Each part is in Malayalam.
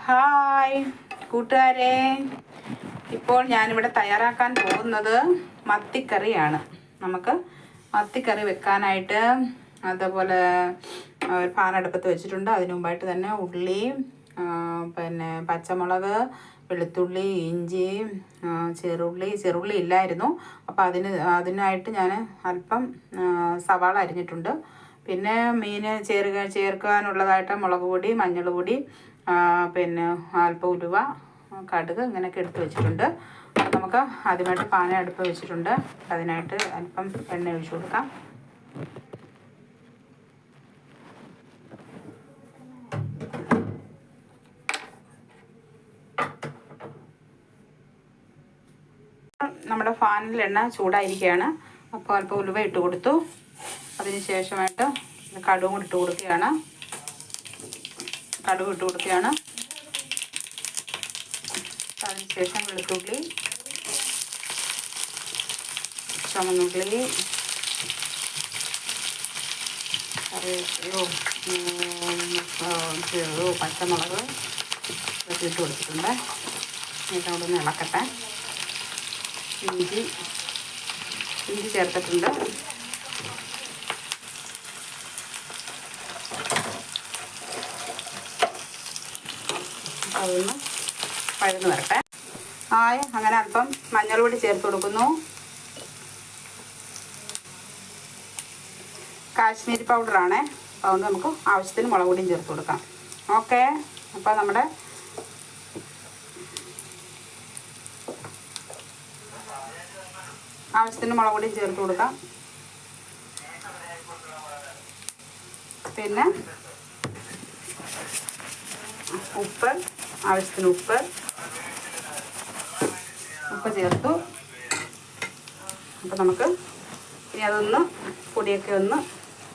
ഹായ് കൂട്ടുകാരെ, ഇപ്പോൾ ഞാനിവിടെ തയ്യാറാക്കാൻ പോകുന്നത് മത്തിക്കറിയാണ്. നമുക്ക് മത്തിക്കറി വെക്കാനായിട്ട് അതേപോലെ ഒരു പാൻ അടുപ്പത്ത് വെച്ചിട്ടുണ്ട്. അതിന് മുമ്പായിട്ട് തന്നെ ഉള്ളി, പിന്നെ പച്ചമുളക്, വെളുത്തുള്ളി, ഇഞ്ചി, ചെറുള്ളി ഇല്ലായിരുന്നു. അപ്പോൾ അതിനായിട്ട് ഞാൻ അല്പം സവാള അരിഞ്ഞിട്ടുണ്ട്. പിന്നെ മീൻ ചേർക്കാനുള്ളതായിട്ട് മുളക് പൊടി, മഞ്ഞൾ പൊടി, പിന്നെ അല്പം ഉലുവ, കടുക് ഇങ്ങനെയൊക്കെ എടുത്ത് വെച്ചിട്ടുണ്ട്. അപ്പോൾ നമുക്ക് ആദ്യമായിട്ട് പാന അടുപ്പ് വെച്ചിട്ടുണ്ട്. അതിനായിട്ട് അല്പം എണ്ണ ഒഴിച്ചു കൊടുക്കാം. നമ്മുടെ ഫാനിൽ എണ്ണ ചൂടായിരിക്കുകയാണ്. അപ്പോൾ അല്പം ഉലുവ ഇട്ട് കൊടുത്തു. അതിന് ശേഷമായിട്ട് കടുകും കൂടി ഇട്ട് കൊടുക്കുകയാണ്. അതിനുശേഷം വെളുത്തുള്ളി, ചുവന്നുള്ളി, പച്ചമുളക് ഇതൊക്കെ ഇട്ട് കൊടുത്തിട്ടുണ്ട്. ഇതവിടെ ഒന്ന് ഇളക്കട്ടെ. ഇഞ്ചി ചേർത്തിട്ടുണ്ട്. അതൊന്ന് വഴന്ന് വരട്ടെ. അങ്ങനെ അല്പം മഞ്ഞൾ പൊടി ചേർത്ത് കൊടുക്കുന്നു. കാശ്മീരി പൗഡറാണ്. അപ്പോൾ അതുകൊണ്ട് നമുക്ക് ആവശ്യത്തിന് മുളക് പൊടിയും ചേർത്ത് കൊടുക്കാം. ഓക്കെ, അപ്പോൾ നമ്മുടെ ആവശ്യത്തിന് മുളക് പൊടിയും ചേർത്ത് കൊടുക്കാം. പിന്നെ ആവശ്യത്തിന് ഉപ്പ് ചേർത്തു. അപ്പോൾ നമുക്ക് ഇനി അതൊന്ന് പൊടിയൊക്കെ ഒന്ന്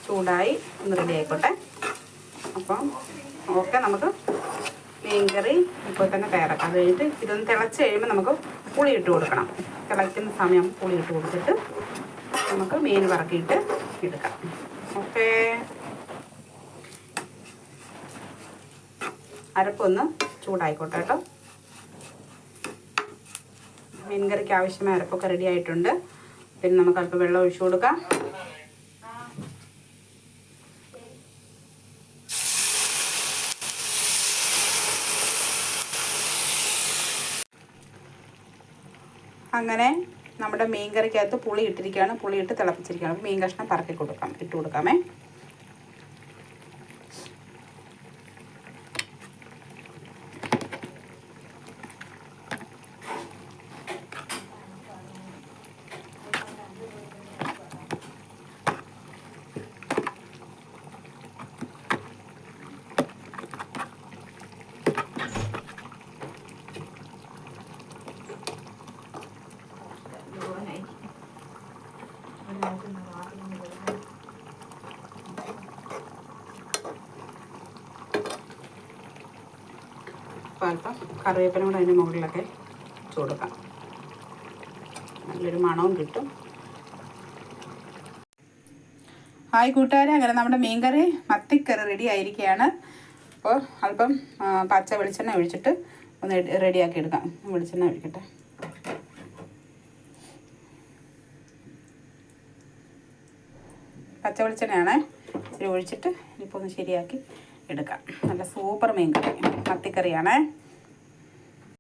ചൂടായി ഒന്ന് റെഡി ആയിക്കോട്ടെ. അപ്പം ഓക്കെ, നമുക്ക് മീൻകറി ഇപ്പോൾ തന്നെ തയ്യാറാക്കാം. അത് കഴിഞ്ഞിട്ട് ഇതൊന്ന് തിളച്ച് കഴിയുമ്പോൾ നമുക്ക് പുളി ഇട്ട് കൊടുക്കണം. തിളയ്ക്കുന്ന സമയം പുളി ഇട്ട് കൊടുത്തിട്ട് നമുക്ക് മീൻ വറക്കിയിട്ട് എടുക്കാം. ഓക്കെ, അരപ്പൊന്ന് ചൂടായിക്കോട്ടെ കേട്ടോ. മീൻകറിക്ക് ആവശ്യമായ അരപ്പൊക്കെ റെഡി ആയിട്ടുണ്ട്. പിന്നെ നമുക്ക് അല്പം വെള്ളം ഒഴിച്ചു കൊടുക്കാം. അങ്ങനെ നമ്മുടെ മീൻകറിക്കകത്ത് പുളി ഇട്ടിരിക്കുകയാണ്. പുളി ഇട്ട് തിളപ്പിച്ചിരിക്കുകയാണ്. അപ്പോൾ മീൻ കഷ്ണം ഇട്ട് കൊടുക്കാമേ. അപ്പോൾ അല്പം കറിവേപ്പില കൂടെ അതിൻ്റെ മുകളിലൊക്കെ കൊടുക്കാം. നല്ലൊരു മണവും കിട്ടും. ഹായ് കൂട്ടുകാരെ, അങ്ങനെ നമ്മുടെ മീൻകറി മത്തിക്കറി റെഡി ആയിരിക്കുകയാണ്. അപ്പോൾ അല്പം പച്ച വെളിച്ചെണ്ണ ഒഴിച്ചിട്ട് ഒന്ന് റെഡിയാക്കി എടുക്കാം. വെളിച്ചെണ്ണ ഒഴിക്കട്ടെ. പച്ച വെളിച്ചെണ്ണയാണ്. ഇച്ചിരി ഒഴിച്ചിട്ട് ഇപ്പോൾ ഒന്ന് ശരിയാക്കി എടുക്കാം. നല്ല സൂപ്പർ മീൻകറി മത്തിക്കറിയാണേ.